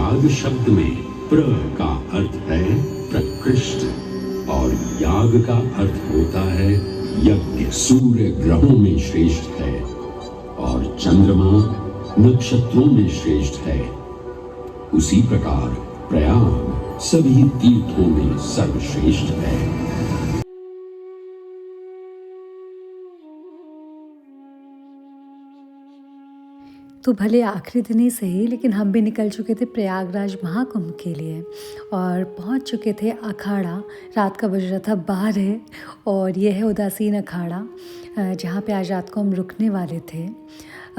प्रयाग शब्द में प्र का अर्थ है प्रकृष्ट और याग का अर्थ होता है यज्ञ। सूर्य ग्रहों में श्रेष्ठ है और चंद्रमा नक्षत्रों में श्रेष्ठ है। उसी प्रकार प्रयाग सभी तीर्थों में सर्वश्रेष्ठ है। तो भले आखिरी दिन ही सही, लेकिन हम भी निकल चुके थे प्रयागराज महाकुंभ के लिए और पहुंच चुके थे अखाड़ा। रात का बज रहा था 12 और यह है उदासीन अखाड़ा, जहां पे आज रात को हम रुकने वाले थे।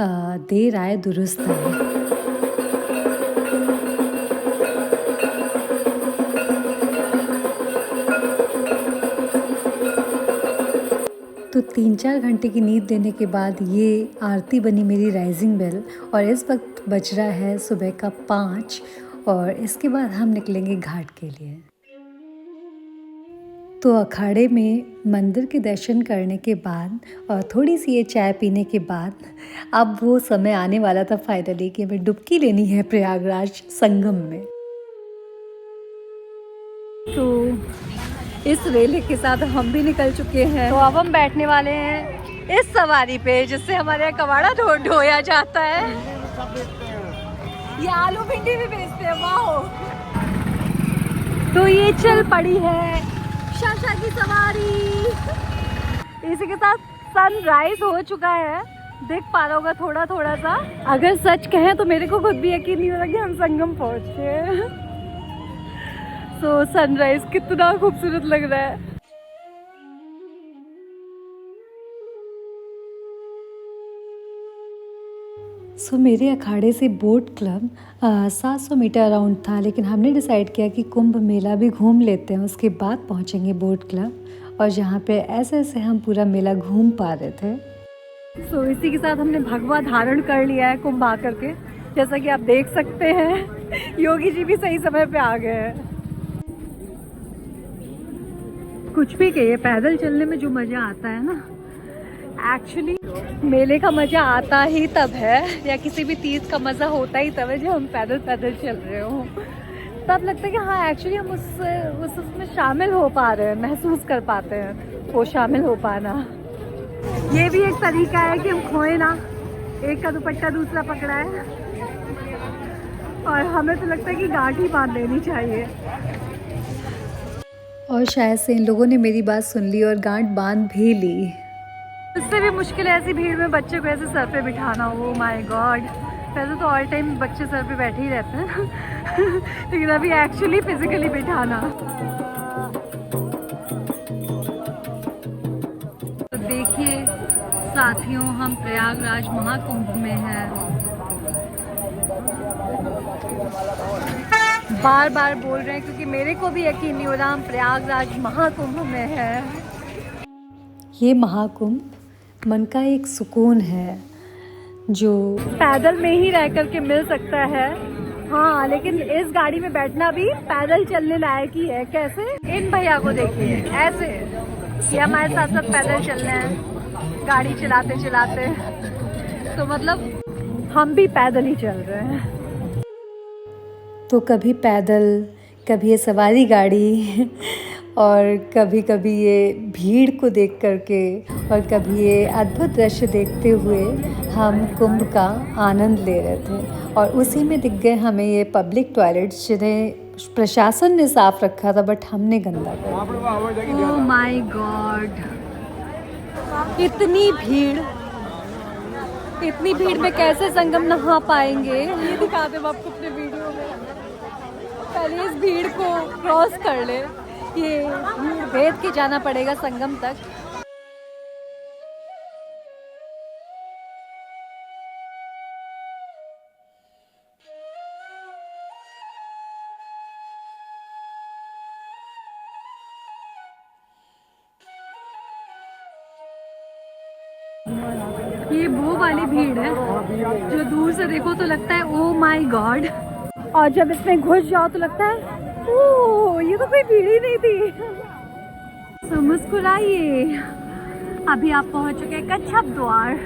देर आए दुरुस्त आए। तो 3-4 घंटे की नींद लेने के बाद ये आरती बनी मेरी राइजिंग बेल और इस वक्त बज रहा है सुबह का 5 और इसके बाद हम निकलेंगे घाट के लिए। तो अखाड़े में मंदिर के दर्शन करने के बाद और थोड़ी सी ये चाय पीने के बाद अब वो समय आने वाला था फाइनली कि हमें डुबकी लेनी है प्रयागराज संगम में। तो इस रेले के साथ हम भी निकल चुके हैं। तो अब हम बैठने वाले हैं इस सवारी पे जिससे हमारे कबाड़ा ढोया जाता है। ये आलू भिंडी भी बेचते हैं। वाह। तो ये चल पड़ी है शाशा की सवारी। इसी के साथ सनराइज हो चुका है, देख पा रहा होगा थोड़ा थोड़ा सा। अगर सच कहें तो मेरे को खुद भी यकीन नहीं हो रहा कि हम संगम पहुंच गए। तो सनराइज कितना खूबसूरत लग रहा है। मेरे अखाड़े से बोट क्लब 700 मीटर अराउंड था, लेकिन हमने डिसाइड किया कि कुंभ मेला भी घूम लेते हैं, उसके बाद पहुंचेंगे बोट क्लब। और जहाँ पे ऐसे ऐसे हम पूरा मेला घूम पा रहे थे। इसी के साथ हमने भगवा धारण कर लिया है कुंभ आकर के, जैसा कि आप देख सकते हैं। योगी जी भी सही समय पे आ गए हैं। कुछ भी कहिए, पैदल चलने में जो मज़ा आता है ना, एक्चुअली मेले का मज़ा आता ही तब है, या किसी भी तीर्थ का मज़ा होता ही तब है जब हम पैदल पैदल चल रहे हो। तब लगता है कि हाँ एक्चुअली हम उसमें शामिल हो पा रहे हैं, महसूस कर पाते हैं वो शामिल हो पाना। ये भी एक तरीका है कि हम खोए ना। एक का दुपट्टा दूसरा पकड़ा है और हमें तो लगता है कि गांठ ही बांध लेनी चाहिए। और शायद से इन लोगों ने मेरी बात सुन ली और गांठ बांध भी ली। इससे भी मुश्किल है ऐसी भीड़ में बच्चे को ऐसे सर पे बिठाना। Oh my God. वैसे तो ऑल टाइम बच्चे सर पे बैठे ही रहते हैं लेकिन अभी एक्चुअली फिजिकली बिठाना। तो देखिए साथियों, हम प्रयागराज महाकुंभ में हैं। बार बार बोल रहे हैं क्योंकि मेरे को भी यकीन नहीं हो रहा हम प्रयागराज महाकुंभ में हैं। ये महाकुंभ मन का एक सुकून है जो पैदल में ही रह कर के मिल सकता है। हाँ, लेकिन इस गाड़ी में बैठना भी पैदल चलने लायक ही है। कैसे? इन भैया को देखिए, ऐसे ये हमारे साथ साथ पैदल चल रहे हैं गाड़ी चलाते चलाते। तो मतलब हम भी पैदल ही चल रहे हैं। तो कभी पैदल, कभी ये सवारी गाड़ी और कभी कभी ये भीड़ को देख करके और कभी ये अद्भुत दृश्य देखते हुए हम कुंभ का आनंद ले रहे थे। और उसी में दिख गए हमें ये पब्लिक टॉयलेट्स जिन्हें प्रशासन ने साफ रखा था बट हमने गंदा कर दिया। ओह माय गॉड, इतनी भीड़ में कैसे संगम नहा पाएंगे? ये दिखा दे आपको अपने वीडियो में। पहले इस भीड़ को क्रॉस कर ले, ये भीड़ भेद के जाना पड़ेगा संगम तक। ये वो वाली भीड़ है जो दूर से देखो तो लगता है ओ माय गॉड, और जब इसमें घुस जाओ तो लगता है ओह ये तो कोई भीड़ ही नहीं थी। तो मुस्कुराइए, अभी आप पहुंच चुके हैं कच्छप द्वार।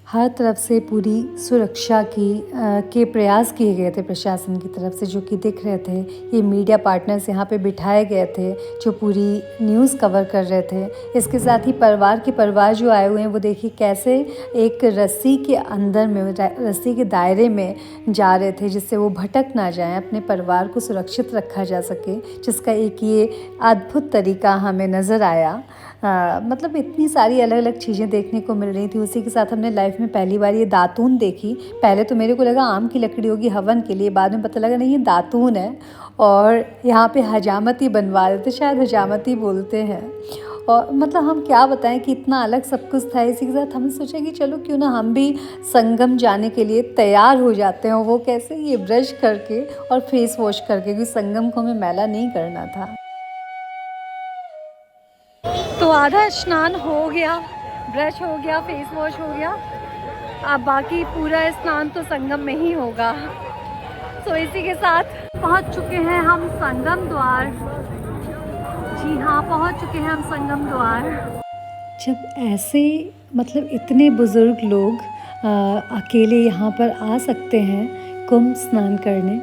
हर तरफ से पूरी सुरक्षा के प्रयास किए गए थे प्रशासन की तरफ से, जो कि दिख रहे थे। ये मीडिया पार्टनर्स यहाँ पे बिठाए गए थे जो पूरी न्यूज़ कवर कर रहे थे। इसके साथ ही परिवार जो आए हुए हैं वो देखिए कैसे एक रस्सी के अंदर में, रस्सी के दायरे में जा रहे थे जिससे वो भटक ना जाएं, अपने परिवार को सुरक्षित रखा जा सके, जिसका एक ये अद्भुत तरीका हमें नज़र आया। मतलब इतनी सारी अलग अलग चीज़ें देखने को मिल रही थी। उसी के साथ हमने लाइफ में पहली बार ये दातून देखी। पहले तो मेरे को लगा आम की लकड़ी होगी हवन के लिए, बाद में पता लगा नहीं ये दातून है। और यहाँ पे हजामती बनवा रहे थे, शायद हजामती बोलते हैं। और मतलब हम क्या बताएं कि इतना अलग सब कुछ था। इसी के साथ हमने सोचा कि चलो क्यों ना हम भी संगम जाने के लिए तैयार हो जाते हैं। वो कैसे, ये ब्रश करके और फेस वॉश करके, क्योंकि संगम को हमें मैला नहीं करना था। तो आधा स्नान हो गया, ब्रश हो गया, फेस वॉश हो गया। अब बाकी पूरा स्नान तो संगम में ही होगा। तो इसी के साथ पहुंच चुके हैं हम संगम द्वार। जी हाँ, पहुंच चुके हैं हम संगम द्वार। जब ऐसे मतलब इतने बुज़ुर्ग लोग अकेले यहाँ पर आ सकते हैं कुंभ स्नान करने,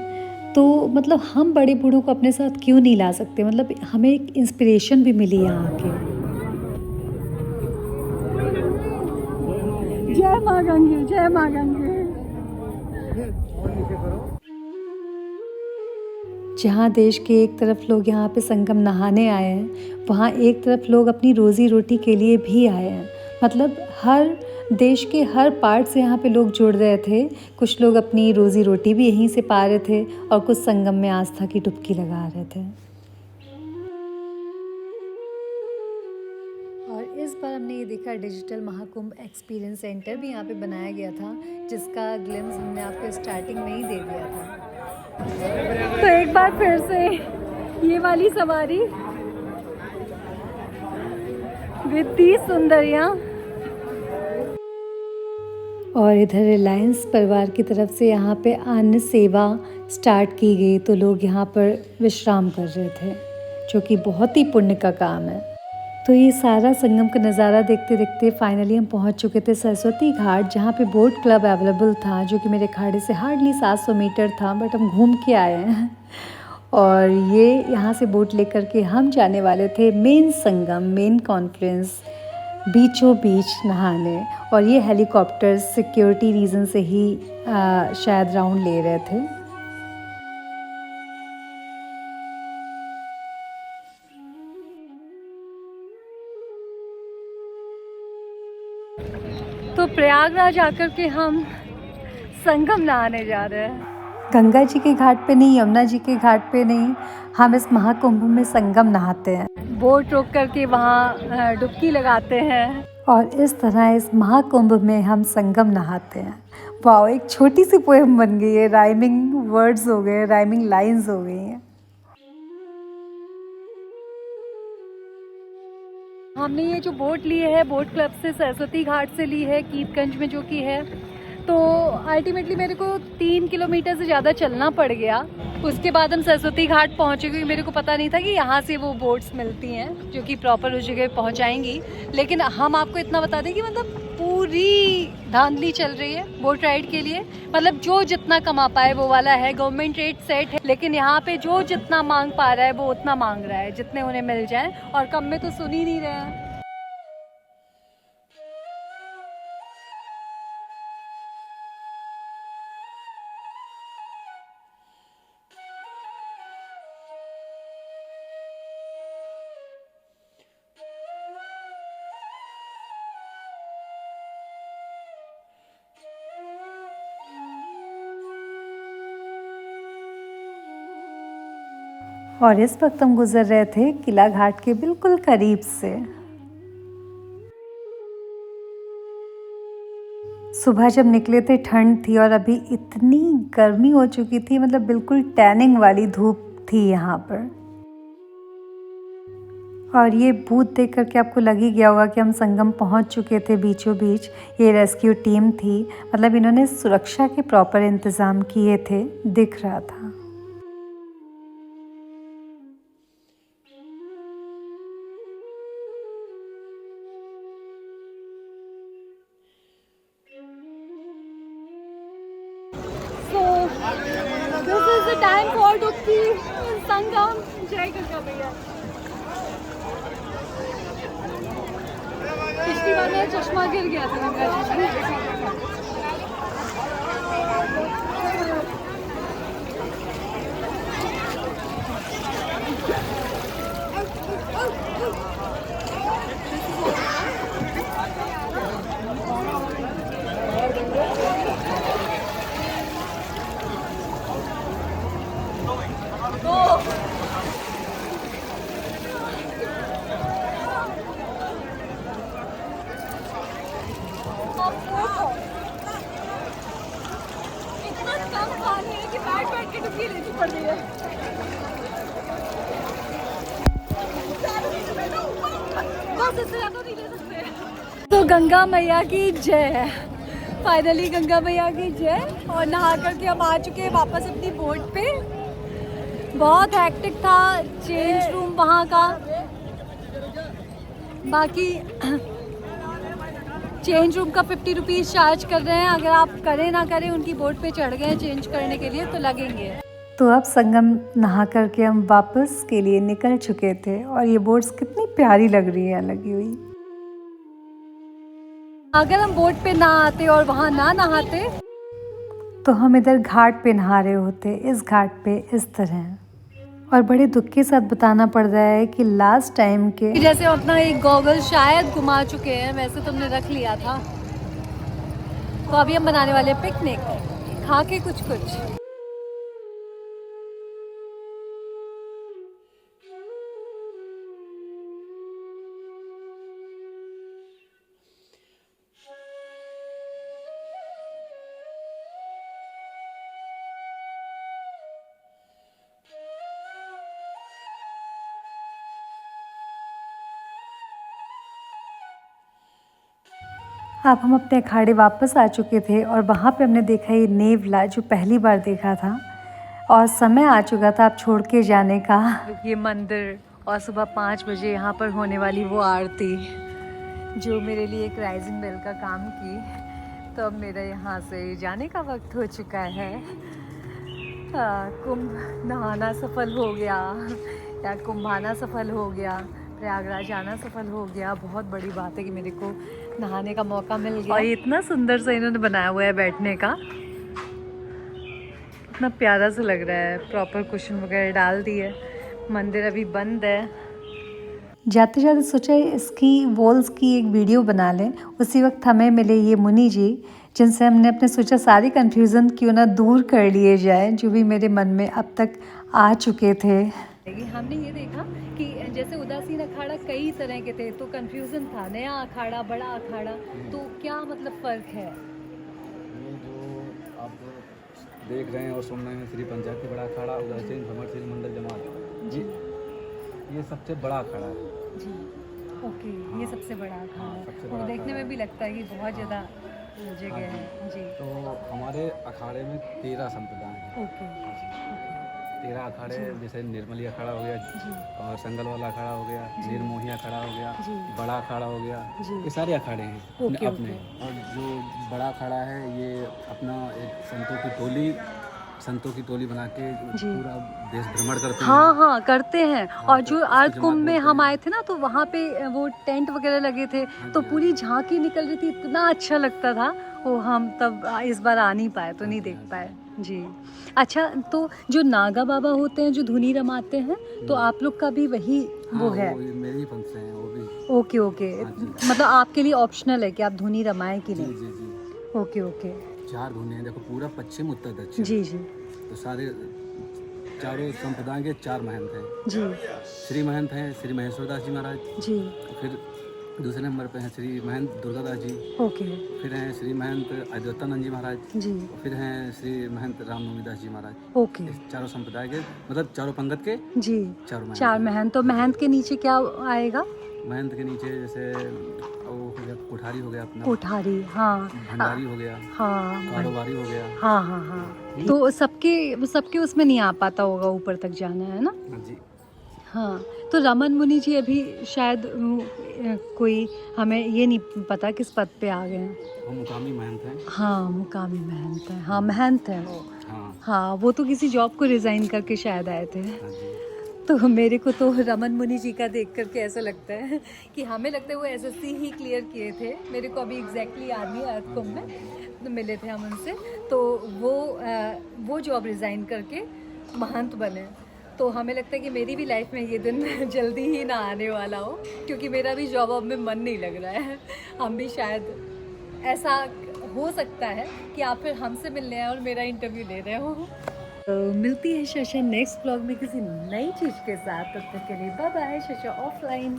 तो मतलब हम बड़े बूढ़ों को अपने साथ क्यों नहीं ला सकते। मतलब हमें एक इंस्पिरेशन भी मिली यहाँ आके। जय माँ गंगे, जय माँ गंगे। जहाँ देश के एक तरफ लोग यहाँ पे संगम नहाने आए हैं, वहाँ एक तरफ लोग अपनी रोज़ी रोटी के लिए भी आए हैं। मतलब हर देश के हर पार्ट से यहाँ पे लोग जुड़ रहे थे। कुछ लोग अपनी रोज़ी रोटी भी यहीं से पा रहे थे और कुछ संगम में आस्था की डुबकी लगा रहे थे। और इस बार हमने ये देखा डिजिटल महाकुंभ एक्सपीरियंस सेंटर भी यहाँ पे बनाया गया था, जिसका ग्लिम्स हमने आपको स्टार्टिंग में ही दे दिया था। तो एक बार फिर से ये वाली सवारी वित्तीय सुंदरियाँ। और इधर रिलायंस परिवार की तरफ से यहाँ पे अन्न सेवा स्टार्ट की गई, तो लोग यहाँ पर विश्राम कर रहे थे, जो कि बहुत ही पुण्य का काम है। तो ये सारा संगम का नज़ारा देखते देखते फाइनली हम पहुँच चुके थे सरस्वती घाट, जहाँ पे बोट क्लब अवेलेबल था, जो कि मेरे खाड़े से हार्डली 700 मीटर था, बट हम घूम के आए हैं। और ये यहाँ से बोट लेकर के हम जाने वाले थे मेन संगम, मेन कॉन्फ्रेंस बीचों बीच नहाने। और ये हेलीकॉप्टर सिक्योरिटी रीज़न से ही शायद राउंड ले रहे थे। तो प्रयागराज आकर के हम संगम नहाने जा रहे हैं। गंगा जी के घाट पे नहीं, यमुना जी के घाट पे नहीं, हम इस महाकुंभ में संगम नहाते हैं। बोट रोक करके वहाँ डुबकी लगाते हैं और इस तरह इस महाकुंभ में हम संगम नहाते हैं। वाह, एक छोटी सी पोएम बन गई है, राइमिंग वर्ड्स हो गए, राइमिंग लाइंस हो गई हैं। हमने ये जो बोट ली है बोट क्लब से सरस्वती घाट से ली है, कीतगंज में जो कि है। तो अल्टीमेटली मेरे को 3 किलोमीटर से ज़्यादा चलना पड़ गया। उसके बाद हम सरस्वती घाट पहुँचे, क्योंकि मेरे को पता नहीं था कि यहाँ से वो बोट्स मिलती हैं जो कि प्रॉपर उस जगह पहुँचाएंगी। लेकिन हम आपको इतना बता दें कि मतलब पूरी धांधली चल रही है बोट राइड के लिए। मतलब जो जितना कमा पाए वो वाला है, गवर्नमेंट रेट सेट है, लेकिन यहाँ पे जो जितना मांग पा रहा है वो उतना मांग रहा है, जितने उन्हें मिल जाए, और कम में तो सुन ही नहीं रहे हैं। और इस वक्त हम गुजर रहे थे किला घाट के बिल्कुल करीब से। सुबह जब निकले थे ठंड थी और अभी इतनी गर्मी हो चुकी थी, मतलब बिल्कुल टैनिंग वाली धूप थी यहाँ पर। और ये बूथ देख करके आपको लग ही गया होगा कि हम संगम पहुँच चुके थे बीचों बीच। ये रेस्क्यू टीम थी, मतलब इन्होंने सुरक्षा के प्रॉपर इंतज़ाम किए थे, दिख रहा था। टाइम फॉर डुबकी संगम। जय गंगा मैया। पिछली बार मेरा चश्मा गिर गया था गंगा जी में। इतना कम पानी है कि बैठ बैठ के डुबकी लेनी पड़ रही है। बस इससे ज़्यादा नहीं ले सकते। तो गंगा मैया की जय। फाइनली गंगा मैया की जय। और नहा करके हम आ चुके हैं वापस अपनी बोट पे। बहुत हैक्टिक था चेंज रूम वहाँ का। बाकी चेंज रूम का 50 रुपीज़ चार्ज कर रहे हैं। अगर आप करें ना करें उनकी बोट पे चढ़ गए चेंज करने के लिए तो लगेंगे। तो अब संगम नहा करके हम वापस के लिए निकल चुके थे और ये बोट्स कितनी प्यारी लग रही है लगी हुई। अगर हम बोट पे ना आते और वहाँ ना नहाते तो हम इधर घाट पे नहा रहे होते, इस घाट पे इस तरह। और बड़े दुख के साथ बताना पड़ रहा है कि लास्ट टाइम के जैसे हम अपना एक गॉगल शायद घुमा चुके हैं, वैसे तो हमने रख लिया था। तो अभी हम बनाने वाले पिकनिक, खा के कुछ कुछ। अब हम अपने अखाड़े वापस आ चुके थे और वहाँ पे हमने देखा ये नेवला जो पहली बार देखा था और समय आ चुका था अब छोड़ के जाने का। ये मंदिर और सुबह 5 बजे यहाँ पर होने वाली वो आरती जो मेरे लिए एक राइजिंग बेल का काम की। तो अब मेरा यहाँ से जाने का वक्त हो चुका है। कुंभ नहाना सफल हो गया या कुंभाना सफल हो गया, प्रयागराज आना सफल हो गया। बहुत बड़ी बात है कि मेरे को नहाने का मौका मिल गया। और इतना सुंदर सा इन्होंने बनाया हुआ है बैठने का, इतना प्यारा सा लग रहा है। प्रॉपर कुशन वगैरह डाल दी है। मंदिर अभी बंद है। जाते जाते सोचा इसकी वॉल्स की एक वीडियो बना लें। उसी वक्त हमें मिले ये मुनि जी जिनसे हमने अपने सोचा सारी कन्फ्यूज़न क्यों ना दूर कर लिए जाए जो भी मेरे मन में अब तक आ चुके थे। हमने ये देखा कि जैसे उदासीन अखाड़ा कई तरह के थे तो कंफ्यूजन था, नया अखाड़ा बड़ा अखाड़ा, तो क्या मतलब फ़र्क है? ये जो आप देख रहे हैं और सुन रहे हैं श्री पंचायती बड़ा अखाड़ा उदासीन भ्रमणशील मंडल जमात जी, ये सबसे बड़ा अखाड़ा है जी। ओके हाँ, ये सबसे बड़ा अखाड़ा है। वो देखने में भी लगता है कि बहुत ज़्यादा जगह है जी। तो हमारे अखाड़े में 13 संप्रदाय हैं। ओके 13 अखाड़े, जैसे निर्मली अखाड़ा हो गया और संगल वाला अखाड़ा हो गया, निर्मोही अखाड़ा हो गया, बड़ा अखाड़ा हो गया, ये सारे अखाड़े हैं अपने। और जो बड़ा अखाड़ा है ये अपना एक संतों की टोली बना के पूरा देश भ्रमण करते हैं। हाँ करते हैं। और जो अर्ध कुंभ में हम आए थे ना तो वहाँ पे वो टेंट वगैरह लगे थे तो पूरी झांकी निकल रही थी, इतना अच्छा लगता था वो। हम तब इस बार आ नहीं पाए तो नहीं देख पाए जी। अच्छा, तो जो नागा बाबा होते हैं जो धुनी रमाते हैं तो आप लोग का भी वही वो है? मेरे ही पंथ से हैं वो भी। ओके मतलब आपके लिए ऑप्शनल है कि आप धुनी रमाएं कि नहीं? जी। ओके 4 धुनी हैं, देखो पूरा पश्चिम उत्तर दक्षिण जी। तो सारे चारों संप्रदाय के 4 महंत हैं जी। श्री महंत हैं श्री महेश्वर दास जी महाराज जी। फिर दूसरे नंबर पे हैं श्री महंत दुर्गादास जी। ओके। फिर हैं श्री महंत अद्वैतानंद जी महाराज जी। फिर हैं श्री महंत रामनवमी दास जी महाराज। ओके। इस चारों संप्रदाय के मतलब चारों पंगत के जी 4 महंत। तो महंत के नीचे क्या आएगा? महंत के नीचे जैसे वो हो गया कोठारी हो गया अपना, कोठारी हाँ, भंडारी हो गया हाँ, कारोबारी हो गया हाँ। तो सबके उसमें नहीं आ पाता होगा, ऊपर तक जाना है ना जी। हाँ, तो रमन मुनि जी अभी शायद कोई हमें ये नहीं पता किस पद पे आ गए हैं। वो मुकामी महंत हैं। हाँ मुकामी महंत हैं। हाँ महंत हैं वो। हाँ हाँ, वो तो किसी जॉब को रिज़ाइन करके शायद आए थे। हाँ जी। तो मेरे को तो रमन मुनि जी का देख करके ऐसा लगता है कि हमें लगता है वो एसएससी ही क्लियर किए थे। मेरे को अभी एग्जैक्टली याद नहीं, अर्थ कुंभ में तो मिले थे हम उनसे। तो वो जॉब रिज़ाइन करके महंत बने। तो हमें लगता है कि मेरी भी लाइफ में ये दिन जल्दी ही ना आने वाला हो, क्योंकि मेरा भी जॉब अब में मन नहीं लग रहा है। हम भी शायद ऐसा हो सकता है कि आप फिर हमसे मिलने आए और मेरा इंटरव्यू ले रहे हो। तो मिलती है शशा नेक्स्ट ब्लॉग में किसी नई चीज़ के साथ। तब तक के लिए बाय बाय। शशा ऑफलाइन।